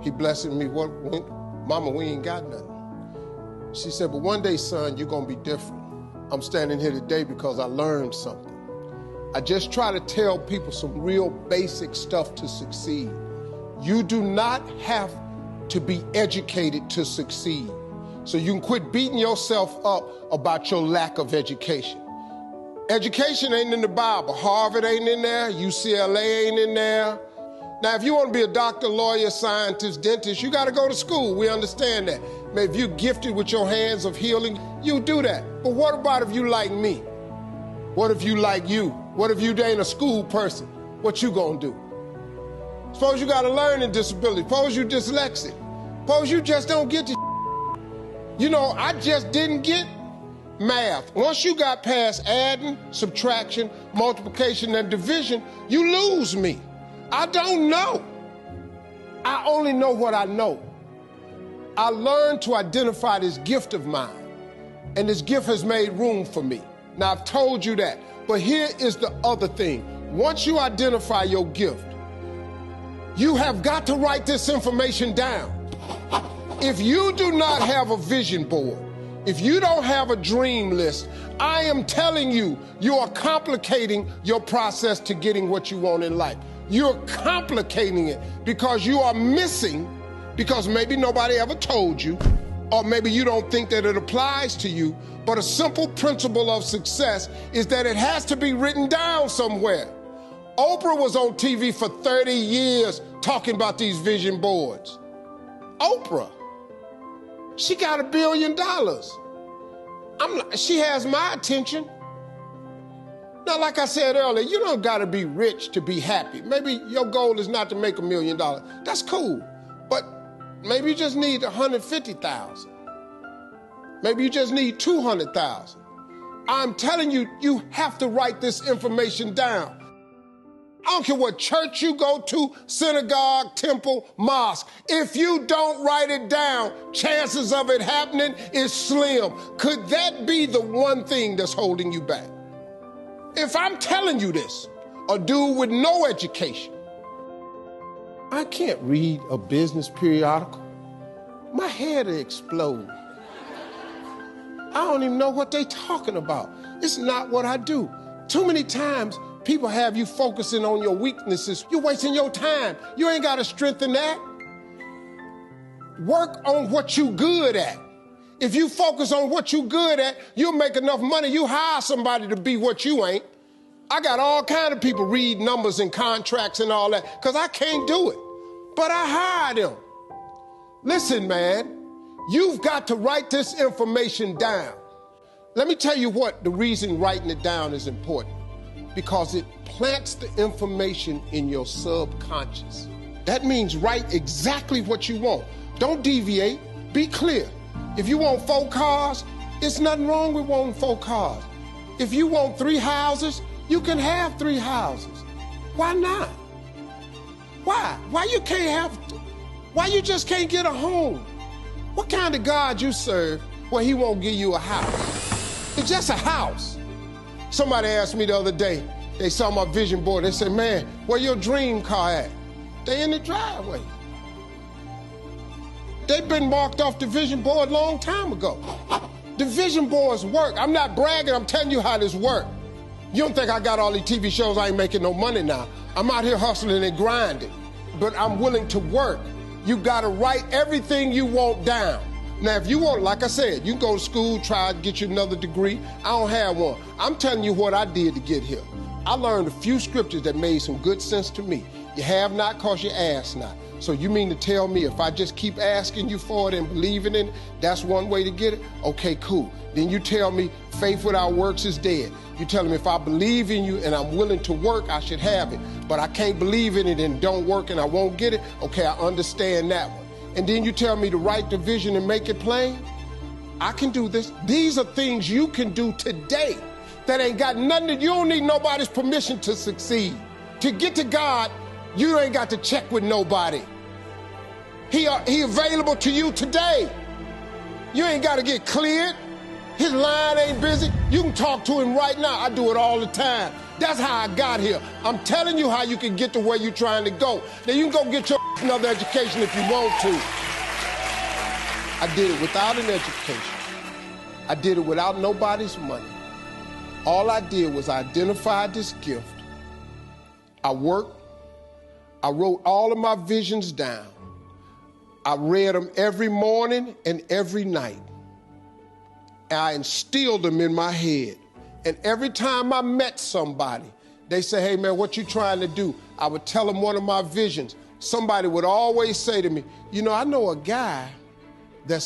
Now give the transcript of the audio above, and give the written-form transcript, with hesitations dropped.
He blessed me, Mama, we ain't got nothing. She said, but one day, son, you're gonna be different. I'm standing here today because I learned something. I just try to tell people some real basic stuff to succeed. You do not have to be educated to succeed. So you can quit beating yourself up about your lack of education. Education ain't in the Bible. Harvard ain't in there, UCLA ain't in there. Now, if you want to be a doctor, lawyer, scientist, dentist, you got to go to school. We understand that. If you're gifted with your hands of healing, you do that. But what about if you like me? What if you like you? What if you ain't a school person? What you gonna do? Suppose you got a learning disability. Suppose you dyslexic. Suppose you just don't get the You know, I just didn't get math. Once you got past adding, subtraction, multiplication, and division, you lose me. I don't know. I only know what I know. I learned to identify this gift of mine, and this gift has made room for me. Now, I've told you that, but here is the other thing. Once you identify your gift, you have got to write this information down. If you do not have a vision board, if you don't have a dream list, I am telling you, you are complicating your process to getting what you want in life. You're complicating it because you are missing, because maybe nobody ever told you, or maybe you don't think that it applies to you, but a simple principle of success is that it has to be written down somewhere. Oprah was on TV for 30 years talking about these vision boards. Oprah, she got $1 billion. She has my attention. Now, like I said earlier, you don't gotta be rich to be happy. Maybe your goal is not to make $1 million. That's cool, but maybe you just need 150,000. Maybe you just need 200,000. I'm telling you, you have to write this information down. I don't care what church you go to, synagogue, temple, mosque. If you don't write it down, chances of it happening is slim. Could that be the one thing that's holding you back? If I'm telling you this, a dude with no education, I can't read a business periodical. My head will explode. I don't even know what they're talking about. It's not what I do. Too many times, people have you focusing on your weaknesses. You're wasting your time. You ain't got to strengthen that. Work on what you good at. If you focus on what you good at, you'll make enough money. You hire somebody to be what you ain't. I got all kind of people read numbers and contracts and all that because I can't do it. But I hire them. Listen, man, you've got to write this information down. Let me tell you what the reason writing it down is important. Because it plants the information in your subconscious. That means write exactly what you want. Don't deviate, be clear. If you want 4 cars, it's nothing wrong with wanting 4 cars. If you want 3 houses, you can have 3 houses. Why not? Why? Why you just can't get a home? What kind of God you serve where he won't give you a house? It's just a house. Somebody asked me the other day, they saw my vision board, they said, man, where your dream car at? They in the driveway. They've been marked off the vision board a long time ago. The vision boards work. I'm not bragging, I'm telling you how this works. You don't think I got all these TV shows, I ain't making no money now. I'm out here hustling and grinding, but I'm willing to work. You gotta write everything you want down. Now, if you want, like I said, you can go to school, try to get you another degree. I don't have one. I'm telling you what I did to get here. I learned a few scriptures that made some good sense to me. You have not because you ask not. So you mean to tell me if I just keep asking you for it and believing in it, that's one way to get it? Okay, cool. Then you tell me faith without works is dead. You tell me if I believe in you and I'm willing to work, I should have it. But I can't believe in it and don't work and I won't get it. Okay, I understand that one. And then you tell me to write the vision and make it plain? I can do this. These are things you can do today that ain't got nothing you don't need nobody's permission to succeed. To get to God, you ain't got to check with nobody. He available to you today. You ain't got to get cleared. His line ain't busy. You can talk to him right now. I do it all the time. That's how I got here. I'm telling you how you can get to where you're trying to go. Now, you can go get your another education if you want to. I did it without an education. I did it without nobody's money. All I did was identify this gift. I worked. I wrote all of my visions down. I read them every morning and every night. I instilled them in my head. And every time I met somebody, they say, hey, man, what you trying to do? I would tell them one of my visions. Somebody would always say to me, you know, I know a guy that's